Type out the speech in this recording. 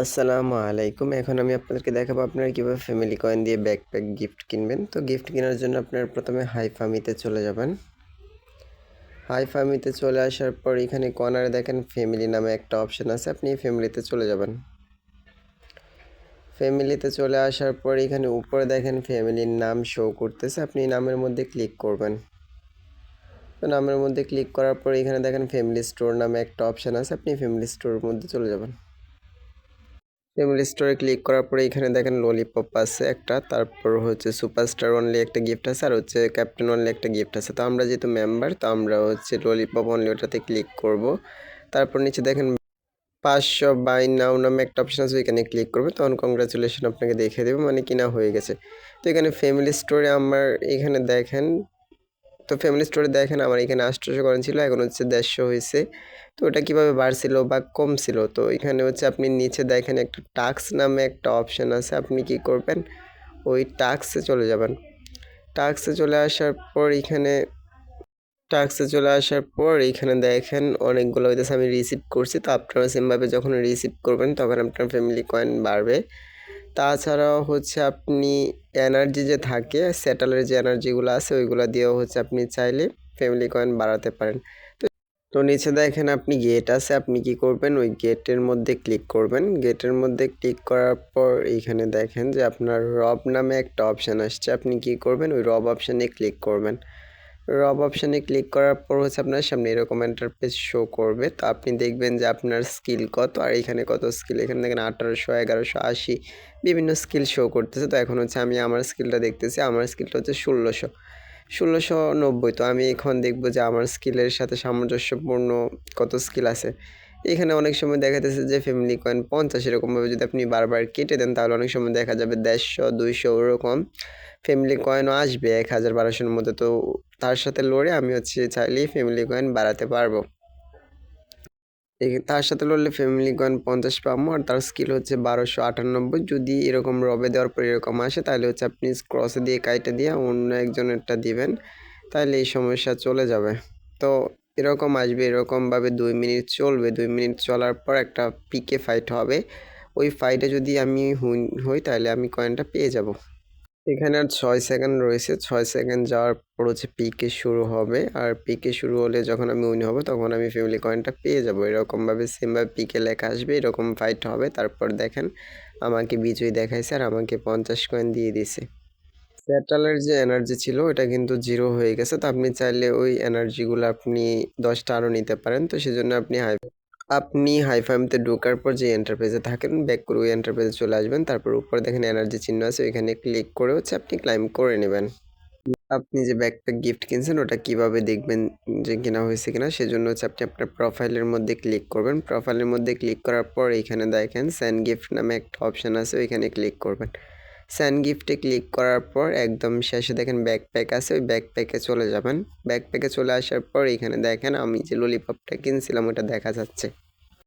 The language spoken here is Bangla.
আসসালামু আলাইকুম। এখন আমি আপনাদেরকে দেখাবো আপনারা কীভাবে ফ্যামিলি কয়েন দিয়ে ব্যাকপ্যাক গিফট কিনবেন। তো গিফট কেনার জন্য আপনারা প্রথমে হাইফামিতে চলে যাবেন। হাইফামিতে চলে আসার পর এখানে কর্নারে দেখেন ফ্যামিলি নামে একটা অপশান আছে, আপনি ফ্যামিলিতে চলে যাবেন। ফ্যামিলিতে চলে আসার পর এখানে উপরে দেখেন ফ্যামিলির নাম শো করতেছে, আপনি নামের মধ্যে ক্লিক করবেন। তো নামের মধ্যে ক্লিক করার পর এখানে দেখেন ফ্যামিলি স্টোর নামে একটা অপশান আছে, আপনি ফ্যামিলি স্টোরের মধ্যে চলে যাবেন। ফ্যামিলি স্টোরে ক্লিক করার পরে এখানে দেখেন ললিপপ আছে একটা, তারপর হচ্ছে সুপারস্টার অনলি একটা গিফট আছে, আর হচ্ছে ক্যাপ্টেন অনলি একটা গিফট আছে। তো আমরা যেহেতু মেম্বার, তো আমরা হচ্ছে ললিপপ অনলি ওটাতে ক্লিক করব। তারপর নিচে দেখেন 500 বাই নাও নামে একটা অপশন আছে, এখানে ক্লিক করবে, তখন কংগ্রাচুলেশন আপনাকে দেখিয়ে দেবে মানে কিনা হয়ে গেছে। তো এখানে ফ্যামিলি স্টোরে আমার এখানে দেখেন, তো ফ্যামিলি স্টোরে দেখেন আমার এখানে 800 কয়েন ছিল, এখন হচ্ছে 150 হয়েছে। তো ওটা কীভাবে বাড়ছিল বা কমছিল, তো এখানে হচ্ছে আপনি নিচে দেখেন একটা টাস্ক নামে একটা অপশান আছে, আপনি কি করবেন ওই টাস্কে চলে যাবেন। টাস্কে চলে আসার পর এইখানে দেখেন অনেকগুলো হইতেছে, আমি রিসিভ করছি। তো আপনারা সেমভাবে যখন রিসিভ করবেন তখন আপনার ফ্যামিলি কয়েন বাড়বে। তাছাড়াও হচ্ছে আপনি এনার্জি যে থাকে স্যাটেলের যে এনার্জিগুলো আছে ওইগুলো দিয়েও হচ্ছে আপনি চাইলে ফ্যামিলি কয়েন বাড়াতে পারেন। তো নিচে দেখেন আপনি গেট আছে, আপনি কি করবেন ওই গেটের মধ্যে ক্লিক করবেন। গেটের মধ্যে ক্লিক করার পর এইখানে দেখেন যে আপনার রব নামে একটা অপশান আসছে, আপনি কি করবেন ওই রব অপশানে ক্লিক করবেন। রব অপশানে ক্লিক করার পর হচ্ছে আপনার সামনে এরকম ইন্টারফেস শো করবে। তো আপনি দেখবেন যে আপনার স্কিল কত, আর এখানে কত স্কিল, এখানে দেখেন 1800, 1180 বিভিন্ন স্কিল শো করতেছে। তো এখন হচ্ছে আমি আমার স্কিলটা দেখতেছি, আমার স্কিলটা হচ্ছে 1690। তো আমি এখন দেখব যে আমার স্কিলের সাথে সামঞ্জস্যপূর্ণ কত স্কিল আছে। এখানে অনেক সময় দেখা যাচ্ছে যে ফ্যামিলি কয়েন 50, এরকমভাবে যদি আপনি বারবার কেটে দেন তাহলে অনেক সময় দেখা যাবে 150, 200 ওরকম ফ্যামিলি কয়েনও আসবে 1000-1200-এর মধ্যে। তো তার সাথে লড়ে আমি হচ্ছে চাইলেই ফ্যামিলি কয়েন বাড়াতে পারবো। তার সাথে লড়লে ফ্যামিলি কয়েন 50 পাবো, আর তার স্কিল হচ্ছে 1298। যদি এরকম রবে দেওয়ার পর এরকম আসে তাহলে হচ্ছে আপনি ক্রসে দিয়ে কাইটে দিয়ে অন্য একজনেরটা দিবেন, তাহলে এই সমস্যা চলে যাবে। তো এরকম আসবে, এরকমভাবে 2 মিনিট চলবে। 2 মিনিট চলার পর একটা পিকে ফাইট হবে, ওই ফাইটে যদি আমি হই তাহলে আমি কয়েনটা পেয়ে যাব। এখানে আর 6 সেকেন্ড রয়েছে, 6 সেকেন্ড যাওয়ার পর হচ্ছে পিকে শুরু হবে, আর পিকে শুরু হলে যখন আমি উইন হব তখন আমি ফ্যামিলি কয়েনটা পেয়ে যাব। এরকমভাবে সেমভাবে পিকে লেখা আসবে, এরকম ফাইট হবে। তারপর দেখেন আমাকে বিজয়ী দেখাইছে আর আমাকে 50 কয়েন দিয়ে দিছে। স্যাটেলের যে এনার্জি ছিল ওটা কিন্তু 0 হয়ে গেছে। তো আপনি চাইলে ওই এনার্জিগুলো আপনি 10টা আরও নিতে পারেন। তো সেজন্য আপনি হাইফার্মতে ঢোকার পর যে এন্টারপ্রাইজে থাকেন ব্যাক করে ওই এন্টারপ্রাইজে চলে আসবেন। তারপর উপরে দেখেন এনার্জি চিহ্ন আছে, ওইখানে ক্লিক করে হচ্ছে আপনি ক্লাইম করে নেবেন। আপনি যে ব্যাকপ্যাক গিফট কিনছেন ওটা কিভাবে দেখবেন যে কেনা হয়েছে কিনা, সেজন্য হচ্ছে আপনি আপনার প্রোফাইলের মধ্যে ক্লিক করবেন। প্রোফাইলের মধ্যে ক্লিক করার পর এইখানে দেখেন সেন্ড গিফট নামে একটা অপশান আছে, ওইখানে ক্লিক করবেন। সেন্ড গিফটে ক্লিক করার পর একদম শেষে দেখেন ব্যাকপ্যাক আছে, ওই ব্যাকপ্যাকে চলে যাবেন। ব্যাকপ্যাকে চলে আসার পর এইখানে দেখেন আমি যে ললিপপটা কিনছিলাম ওটা দেখা যাচ্ছে।